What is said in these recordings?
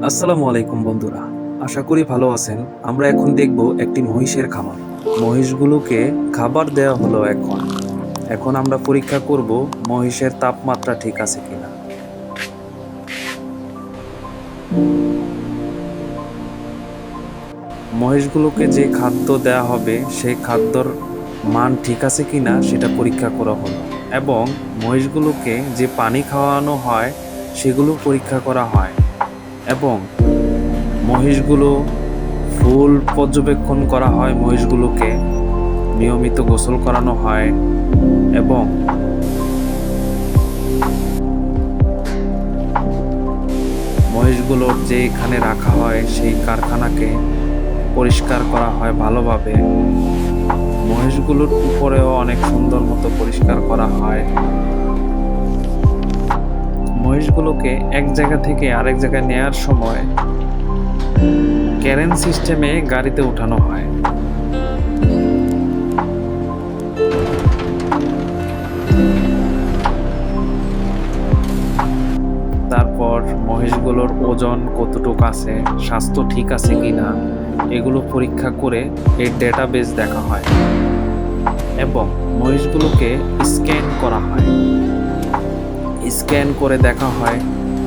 আসসালামু আলাইকুম বন্ধুরা, আশা করি ভালো আছেন। আমরা এখন দেখব একটি মহিষের খামার। মহিষগুলোকে খাবার দেওয়া হলো। এখন এখন আমরা পরীক্ষা করব মহিষের তাপমাত্রা ঠিক আছে কিনা। মহিষগুলোকে যে খাদ্য দেওয়া হবে সেই খাদ্যর মান ঠিক আছে কিনা সেটা পরীক্ষা করা হলো, এবং মহিষগুলোকে যে পানি খাওয়ানো হয় সেগুলো পরীক্ষা করা হয়, এবং মহিষগুলো ফুল পর্যবেক্ষণ করা হয়। মহিষগুলোকে নিয়মিত গোসল করানো হয়, এবং মহিষগুলোর যে এখানে রাখা হয় সেই কারখানাকে পরিষ্কার করা হয় ভালোভাবে। মহিষগুলোর উপরেও অনেক সুন্দর মতো পরিষ্কার করা হয়। মহিষগুলোকে এক জায়গা থেকে আরেক জায়গায় নেয়ার সময় ক্যারেন সিস্টেমে গাড়িতে উঠানো হয়। তারপর মহিষগুলোর ওজন কতটুকু আছে, স্বাস্থ্য ঠিক আছে কিনা এগুলো পরীক্ষা করে এর ডেটাবেস দেখা হয়, এবং মহিষগুলোকে স্ক্যান করা হয়। স্ক্যান করে দেখা হয়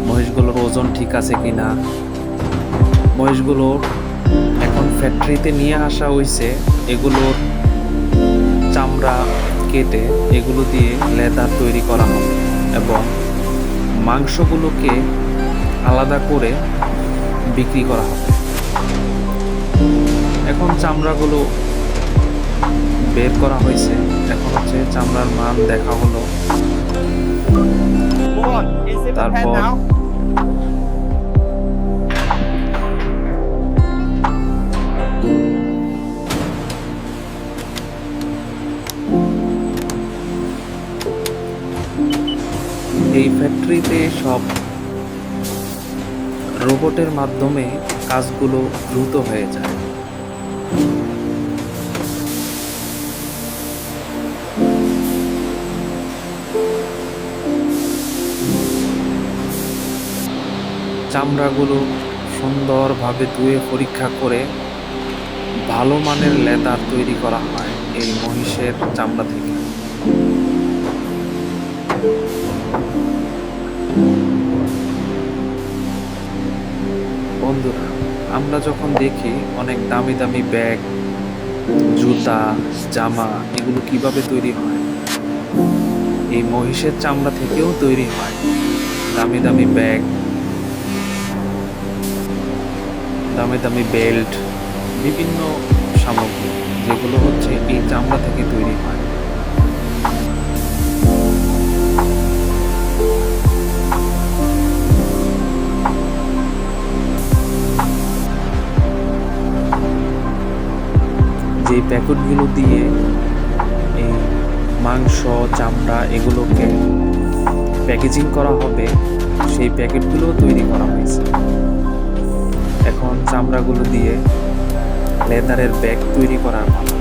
মহিষগুলোর ওজন ঠিক আছে কিনা। মহিষগুলোর এখন ফ্যাক্টরিতে নিয়ে আসা হয়েছে। এগুলোর চামড়া কেটে এগুলো দিয়ে লেদার তৈরি করা হবে, এবং মাংসগুলোকে আলাদা করে বিক্রি করা হবে। এখন চামড়াগুলো বের করা হয়েছে, এখন হচ্ছে চামড়ার মান দেখা হলো। তারপর এই ফ্যাক্টরিতে সব রোবটের মাধ্যমে কাজগুলো দ্রুত হয়ে যায়। চামড়াগুলো সুন্দরভাবে ধুয়ে পরীক্ষা করে ভালো মানের লেদার তৈরি করা হয় এই মহিষের চামড়া থেকে। বন্ধুরা, আমরা যখন দেখি অনেক দামি দামি ব্যাগ, জুতা, জামা এগুলো কিভাবে তৈরি হয়, এই মহিষের চামড়া থেকেও তৈরি হয় দামি দামি ব্যাগ, দামি দামি বেল্ট, বিভিন্ন সামগ্রী যেগুলো হচ্ছে এই চামড়া থেকে তৈরি হয়। যে প্যাকেটগুলো দিয়ে এই মাংস, চামড়া এগুলোকে প্যাকেজিং করা হবে সেই প্যাকেটগুলো তৈরি করা হয়েছে। এখন চামড়াগুলো দিয়ে লেদারের ব্যাগ তৈরি করার পালা।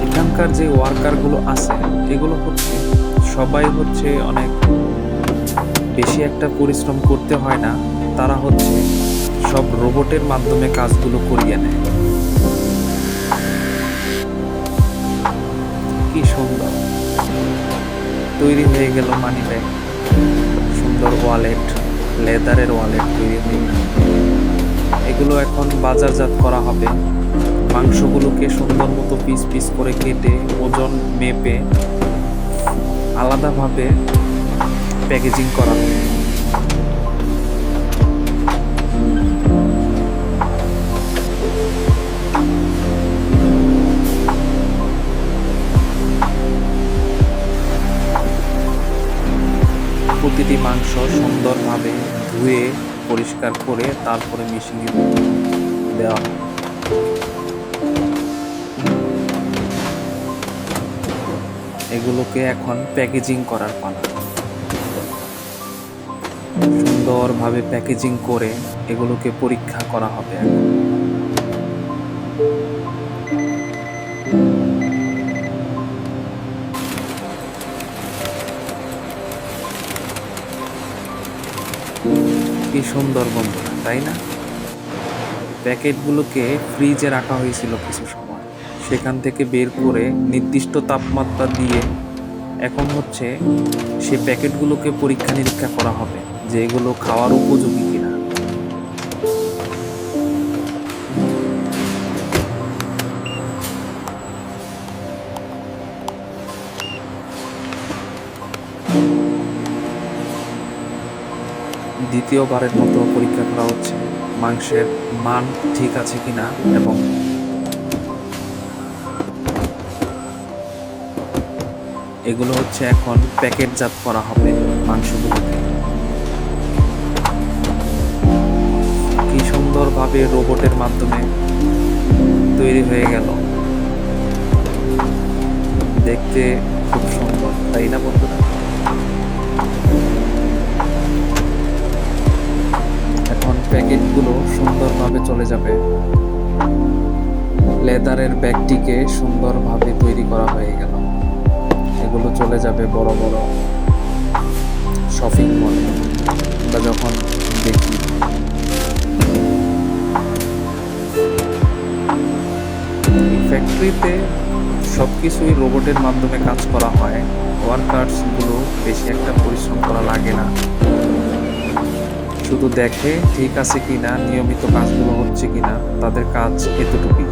এখানকার যে ওয়ার্কারগুলো আছে এগুলো হচ্ছে সবাই হচ্ছে অনেক বেশি একটা পরিশ্রম করতে হয় না। তারা হচ্ছে সব রোবটের মাধ্যমে কাজগুলো করিয়ে নেয়। কি সুন্দর তৈরি হয়ে গেল মানি ব্যাগ, সুন্দর ওয়ালেট, লেদারের ওয়ালেট তৈরি হয়ে গেল। এগুলো এখন বাজারজাত করা হবে। মাংসগুলোকে সুন্দর মতো পিস পিস করে কেটে ওজন মেপে আলাদাভাবে প্যাকেজিং করা হবে। প্রতিটি মাংস সুন্দরভাবে ধুয়ে পরিষ্কার করে তারপরে মেশিনে দেওয়া হয়। এগুলোকে এখন প্যাকেজিং করার পালা। সুন্দরভাবে প্যাকেজিং করে এগুলোকে পরীক্ষা করা হবে। সুন্দর বন্ধুরা, তাই না? প্যাকেটগুলোকে ফ্রিজে রাখা হয়েছিল কিছু সময়, সেখান থেকে বের করে নির্দিষ্ট তাপমাত্রা দিয়ে এখন হচ্ছে সে প্যাকেটগুলোকে পরীক্ষা নিরীক্ষা করা হবে যে এগুলো খাওয়ার উপযোগী কিনা। দ্বিতীয়বারের মতো পরীক্ষা করা হচ্ছে মাংসের মান ঠিক আছে কিনা, এবং এগুলো হচ্ছে এখন প্যাকেটজাত করা হবে মাংসগুলোকে। কি সুন্দরভাবে রোবটের মাধ্যমে তৈরি হয়ে গেল, দেখতে খুব সুন্দর, তাই না বন্ধুরা? এখন প্যাকেটগুলো সুন্দরভাবে চলে যাবে, লেদারের ব্যাগটিকে সুন্দরভাবে তৈরি করা হয়ে গেল। এগুলো চলে যাবে বড় বড় শপিং মলে। আমরা যখন দেখি ফ্যাক্টরিতে সবকিছুই রোবটের মাধ্যমে কাজ করা হয়, ওয়ার্কার্সগুলো বেশি একটা পরিশ্রম করা লাগে না, শুধু দেখে ঠিক আছে কিনা, নিয়মিত কাজগুলো হচ্ছে কিনা, তাদের কাজ এতটুকুই।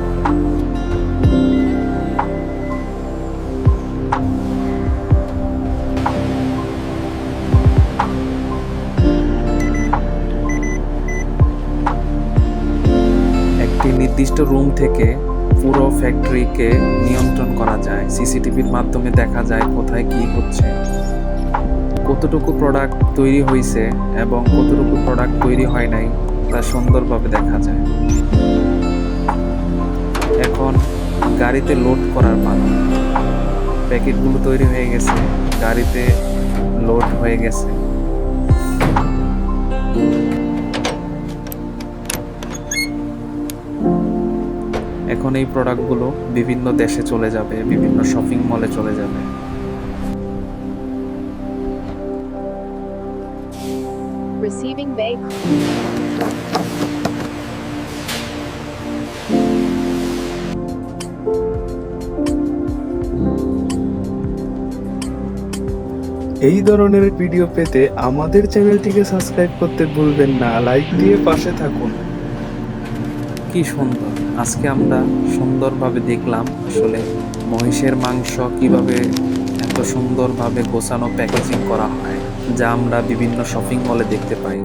একটি নির্দিষ্ট রুম থেকে পুরো ফ্যাক্টরিকে নিয়ন্ত্রণ করা যায়, সিসিটিভির মাধ্যমে দেখা যায় কোথায় কি হচ্ছে, কতটুকু প্রোডাক্ট তৈরি হয়েছে এবং কতটুকু প্রোডাক্ট তৈরি হয় নাই তা সুন্দরভাবে দেখা যায়। এখন গাড়িতে লোড করার পালা। প্যাকেটগুলো তৈরি হয়ে গেছে, গাড়িতে লোড হয়ে গেছে। এখন এই প্রোডাক্টগুলো বিভিন্ন দেশে চলে যাবে, বিভিন্ন শপিং মলে চলে যাবে। Receiving bay. এই ধরনের ভিডিও পেতে আমাদের চ্যানেলটিকে সাবস্ক্রাইব করতে ভুলবেন না, লাইক দিয়ে পাশে থাকুন। কি সুন্দর! আজকে আমরা সুন্দরভাবে দেখলাম আসলে মহিষের মাংস কিভাবে এত সুন্দরভাবে গোছানো প্যাকেজিং করা হয়, যা আমরা বিভিন্ন শপিং মলে দেখতে পাই।